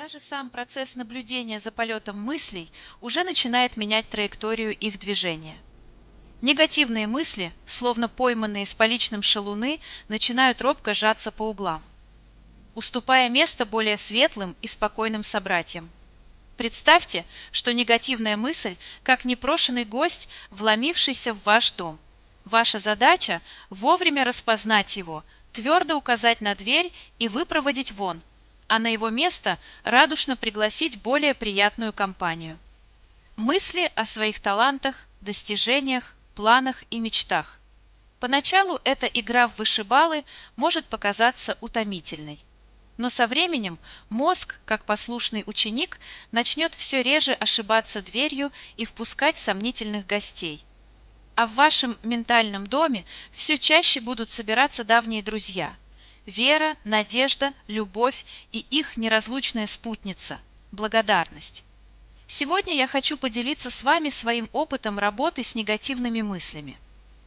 Даже сам процесс наблюдения за полетом мыслей уже начинает менять траекторию их движения. Негативные мысли, словно пойманные с поличным шалуны, начинают робко сжаться по углам, уступая место более светлым и спокойным собратьям. Представьте, что негативная мысль, как непрошеный гость, вломившийся в ваш дом. Ваша задача – вовремя распознать его, твердо указать на дверь и выпроводить вон, а на его место радушно пригласить более приятную компанию. Мысли о своих талантах, достижениях, планах и мечтах. Поначалу эта игра в вышибалы может показаться утомительной. Но со временем мозг, как послушный ученик, начнет все реже ошибаться дверью и впускать сомнительных гостей. А в вашем ментальном доме все чаще будут собираться давние друзья – вера, надежда, любовь и их неразлучная спутница – благодарность. Сегодня я хочу поделиться с вами своим опытом работы с негативными мыслями.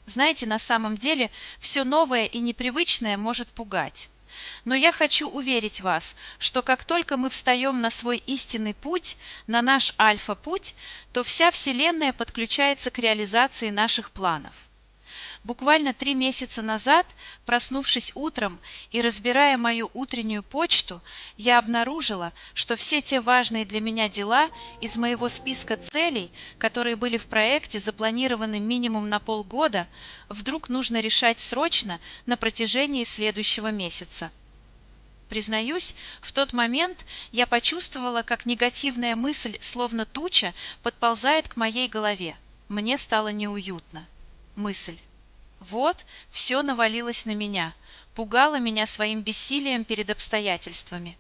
Знаете, на самом деле все новое и непривычное может пугать. Но я хочу уверить вас, что как только мы встаем на свой истинный путь, на наш альфа-путь, то вся Вселенная подключается к реализации наших планов. Буквально 3 месяца назад, проснувшись утром и разбирая мою утреннюю почту, я обнаружила, что все те важные для меня дела из моего списка целей, которые были в проекте запланированы минимум на полгода, вдруг нужно решать срочно на протяжении следующего месяца. Признаюсь, в тот момент я почувствовала, как негативная мысль, словно туча, подползает к моей голове. Мне стало неуютно. Мысль. Вот, все навалилось на меня, пугало меня своим бессилием перед обстоятельствами.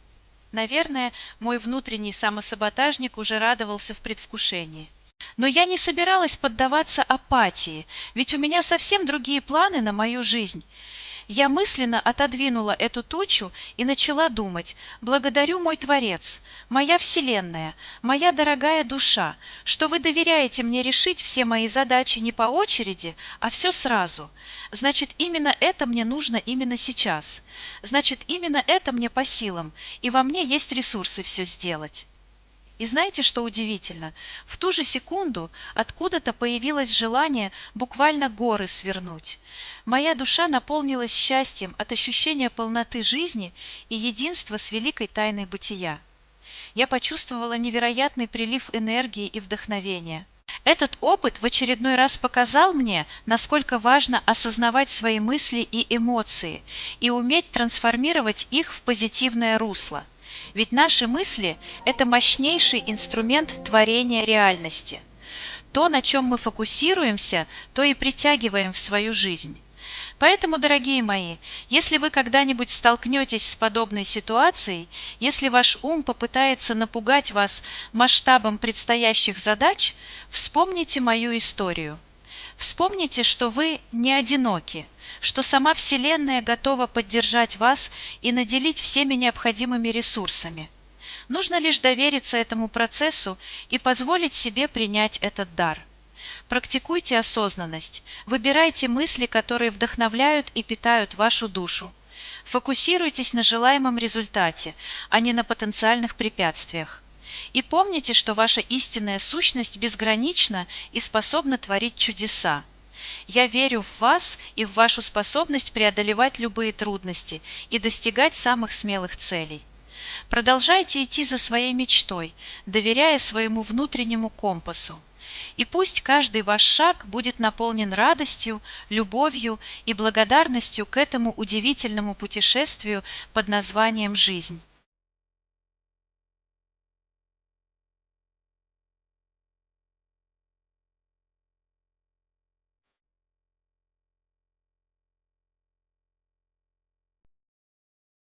Наверное, мой внутренний самосаботажник уже радовался в предвкушении. Но я не собиралась поддаваться апатии, ведь у меня совсем другие планы на мою жизнь. Я мысленно отодвинула эту тучу и начала думать: благодарю, мой Творец, моя Вселенная, моя дорогая душа, что вы доверяете мне решить все мои задачи не по очереди, а все сразу. Значит, именно это мне нужно именно сейчас. Значит, именно это мне по силам, и во мне есть ресурсы все сделать. И знаете, что удивительно? В ту же секунду откуда-то появилось желание буквально горы свернуть. Моя душа наполнилась счастьем от ощущения полноты жизни и единства с великой тайной бытия. Я почувствовала невероятный прилив энергии и вдохновения. Этот опыт в очередной раз показал мне, насколько важно осознавать свои мысли и эмоции и уметь трансформировать их в позитивное русло. Ведь наши мысли – это мощнейший инструмент творения реальности. То, на чем мы фокусируемся, то и притягиваем в свою жизнь. Поэтому, дорогие мои, если вы когда-нибудь столкнетесь с подобной ситуацией, если ваш ум попытается напугать вас масштабом предстоящих задач, вспомните мою историю. Вспомните, что вы не одиноки, что сама Вселенная готова поддержать вас и наделить всеми необходимыми ресурсами. Нужно лишь довериться этому процессу и позволить себе принять этот дар. Практикуйте осознанность, выбирайте мысли, которые вдохновляют и питают вашу душу. Фокусируйтесь на желаемом результате, а не на потенциальных препятствиях. И помните, что ваша истинная сущность безгранична и способна творить чудеса. Я верю в вас и в вашу способность преодолевать любые трудности и достигать самых смелых целей. Продолжайте идти за своей мечтой, доверяя своему внутреннему компасу. И пусть каждый ваш шаг будет наполнен радостью, любовью и благодарностью к этому удивительному путешествию под названием «Жизнь».